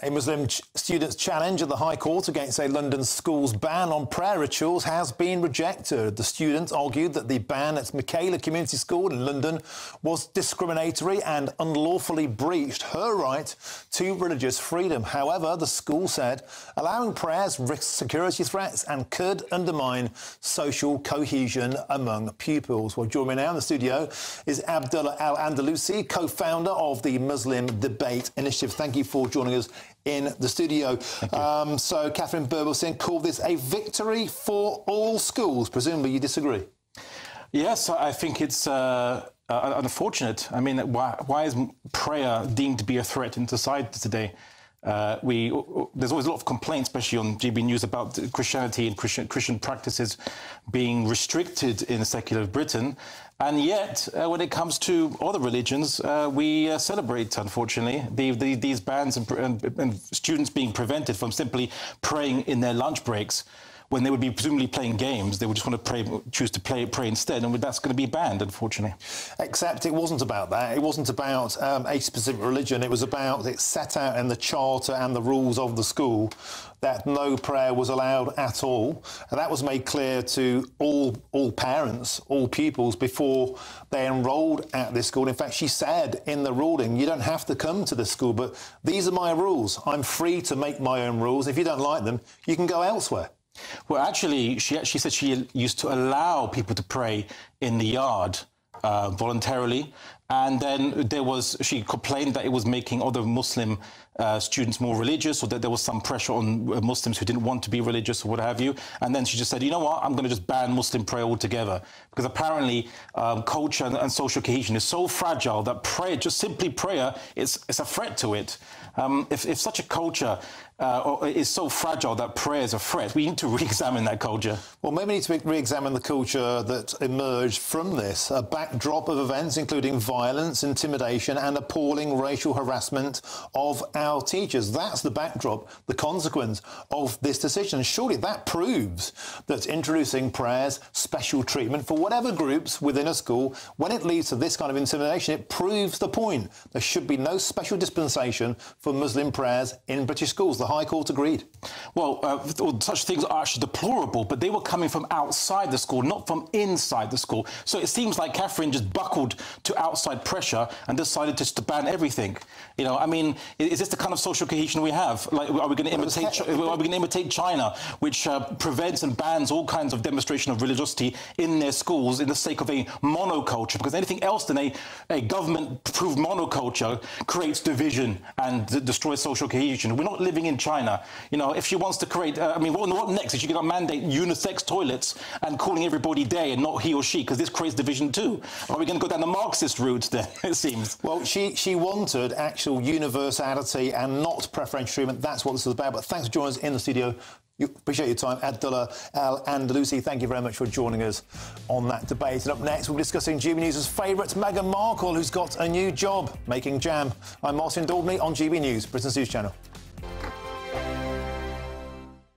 A Muslim student's challenge at the High Court against a London school's ban on prayer rituals has been rejected. The student argued that the ban at Michaela Community School in London was discriminatory and unlawfully breached her right to religious freedom. However, the school said allowing prayers risks security threats and could undermine social cohesion among pupils. Well, joining me now in the studio is Abdullah Andalusi, co-founder of the Muslim Debate Initiative. Thank you for joining us in the studio. So Catherine Burbleston called this a victory for all schools. Presumably you disagree? Yes, I think it's unfortunate. I mean, why is prayer deemed to be a threat in society today? There's always a lot of complaints, especially on GB News, about Christianity and Christian practices being restricted in secular Britain. And yet, when it comes to other religions, we celebrate, unfortunately, these bans and students being prevented from simply praying in their lunch breaks. When they would be presumably playing games, they would just want to choose to pray instead, and that's going to be banned, unfortunately. Except it wasn't about that. It wasn't about a specific religion. It was about, it set out in the charter and the rules of the school that no prayer was allowed at all. And that was made clear to all parents, all pupils, before they enrolled at this school. In fact, she said in the ruling, you don't have to come to this school, but these are my rules. I'm free to make my own rules. If you don't like them, you can go elsewhere. Well, actually, she said she used to allow people to pray in the yard voluntarily. And then she complained that it was making other Muslim students more religious, or that there was some pressure on Muslims who didn't want to be religious or what have you. And then she just said, you know what, I'm going to just ban Muslim prayer altogether. Because apparently culture and social cohesion is so fragile that prayer, just simply prayer, it's a threat to it. If such a culture is so fragile that prayer is a threat, we need to re-examine that culture. Well, maybe we need to re-examine the culture that emerged from this, a backdrop of events including violence, intimidation and appalling racial harassment of our teachers. That's the backdrop, the consequence of this decision. Surely that proves that introducing prayers, special treatment for whatever groups within a school, when it leads to this kind of intimidation, it proves the point. There should be no special dispensation for Muslim prayers in British schools. The High Court agreed. Well, such things are actually deplorable, but they were coming from outside the school, not from inside the school. So it seems like Catherine just buckled to outside pressure and decided just to ban everything. You know, I mean, is this the kind of social cohesion we have? Like, are we going to imitate China, which prevents and bans all kinds of demonstration of religiosity in their schools in the sake of a monoculture? Because anything else than a government-approved monoculture creates division and destroys social cohesion. We're not living in China. You know, if she wants to create, I mean, what next? Is she going to mandate unisex toilets and calling everybody they and not he or she? Because this creates division too. Are we going to go down the Marxist route then, it seems? Well, she wanted actual universality and not preferential treatment. That's what this is about. But thanks for joining us in the studio. Appreciate your time. Abdullah Andalusi, thank you very much for joining us on that debate. And up next, we'll be discussing GB News' favourite, Meghan Markle, who's got a new job, making jam. I'm Martin Daldney on GB News, Britain's News Channel.